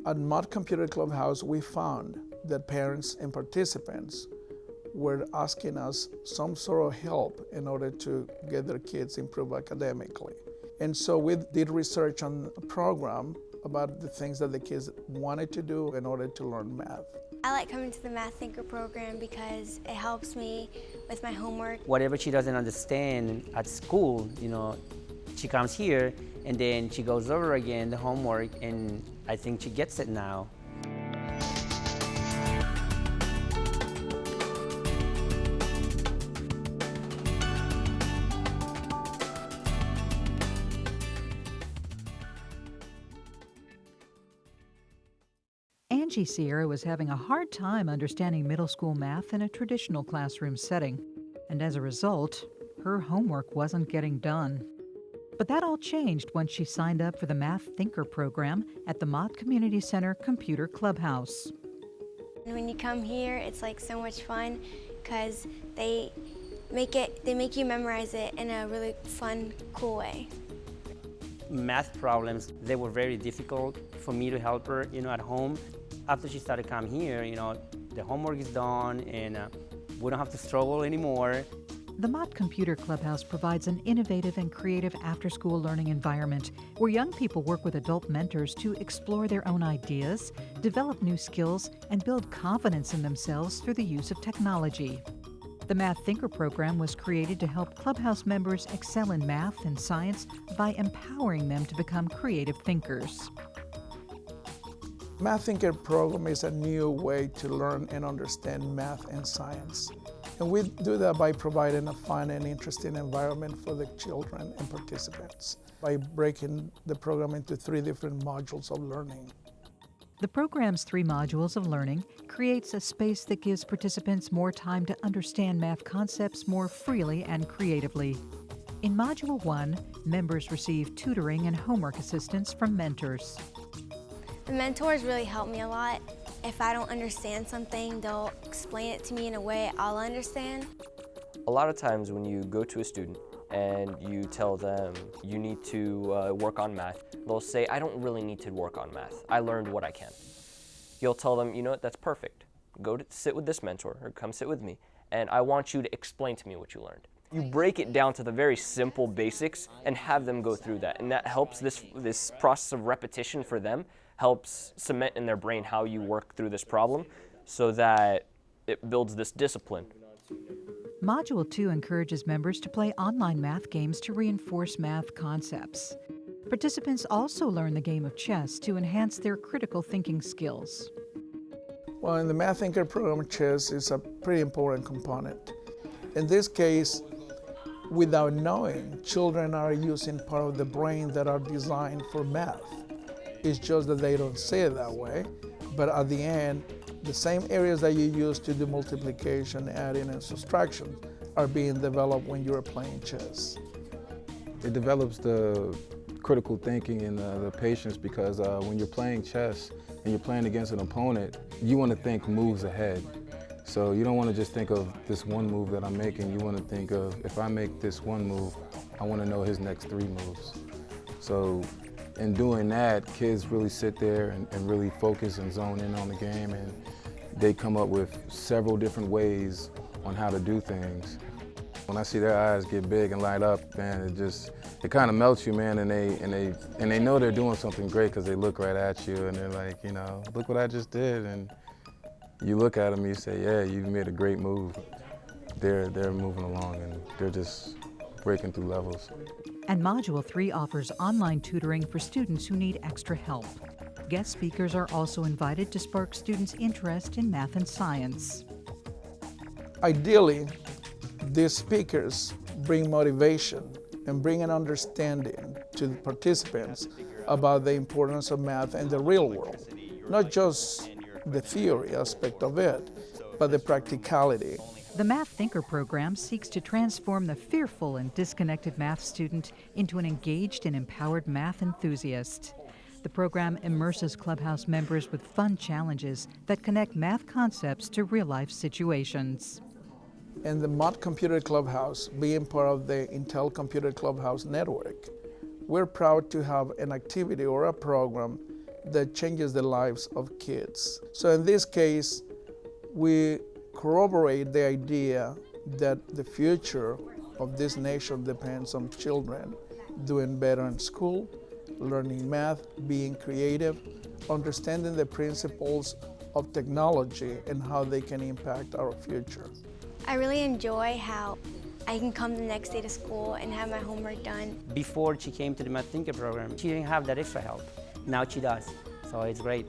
At Mott Computer Clubhouse, we found that parents and participants were asking us some sort of help in order to get their kids improve academically. And so we did research on a program about the things that the kids wanted to do in order to learn math. I like coming to the Math Thinker program because it helps me with my homework. Whatever she doesn't understand at school, she comes here and then she goes over again the homework, and I think she gets it now. Angie Sierra was having a hard time understanding middle school math in a traditional classroom setting, and as a result, her homework wasn't getting done. But that all changed once she signed up for the Math Thinker program at the Mott Community Center Computer Clubhouse. And when you come here, it's like so much fun because they make you memorize it in a really fun, cool way. Math problems, they were very difficult for me to help her, at home. After she started coming here, the homework is done and we don't have to struggle anymore. The Mott Computer Clubhouse provides an innovative and creative after-school learning environment where young people work with adult mentors to explore their own ideas, develop new skills, and build confidence in themselves through the use of technology. The Math Thinker program was created to help Clubhouse members excel in math and science by empowering them to become creative thinkers. Math Thinker program is a new way to learn and understand math and science. And we do that by providing a fun and interesting environment for the children and participants, by breaking the program into 3 different modules of learning. The program's 3 modules of learning creates a space that gives participants more time to understand math concepts more freely and creatively. In Module 1, members receive tutoring and homework assistance from mentors. The mentors really help me a lot. If I don't understand something, they'll explain it to me in a way I'll understand. A lot of times when you go to a student and you tell them you need to work on math, they'll say, I don't really need to work on math. I learned what I can. You'll tell them, you know what, that's perfect. Go to sit with this mentor or come sit with me, and I want you to explain to me what you learned. You break it down to the very simple basics and have them go through that, and that helps this process of repetition for them, helps cement in their brain how you work through this problem so that it builds this discipline. Module 2 encourages members to play online math games to reinforce math concepts. Participants also learn the game of chess to enhance their critical thinking skills. Well, in the Math Thinker program, chess is a pretty important component. In this case, without knowing, children are using part of the brain that are designed for math. It's just that they don't say it that way, but at the end, the same areas that you use to do multiplication, adding, and subtraction are being developed when you're playing chess. It develops the critical thinking and the patience because when you're playing chess and you're playing against an opponent, you want to think moves ahead. So you don't want to just think of this one move that I'm making. You want to think of, if I make this one move, I want to know his next 3 moves. So in doing that, kids really sit there and really focus and zone in on the game, and they come up with several different ways on how to do things. When I see their eyes get big and light up, man, it kind of melts you, man, and they know they're doing something great because they look right at you and they're like, look what I just did, and you look at them and you say, yeah, you made a great move. They're moving along and they're just breaking through levels. And Module 3 offers online tutoring for students who need extra help. Guest speakers are also invited to spark students' interest in math and science. Ideally, these speakers bring motivation and bring an understanding to the participants about the importance of math in the real world. Not just the theory aspect of it, but the practicality. The Math Thinker program seeks to transform the fearful and disconnected math student into an engaged and empowered math enthusiast. The program immerses Clubhouse members with fun challenges that connect math concepts to real-life situations. And the Mott Computer Clubhouse, being part of the Intel Computer Clubhouse network, we're proud to have an activity or a program that changes the lives of kids. So in this case, we corroborate the idea that the future of this nation depends on children doing better in school, learning math, being creative, understanding the principles of technology and how they can impact our future. I really enjoy how I can come the next day to school and have my homework done. Before she came to the Math Thinker program, she didn't have that extra help. Now she does, so it's great.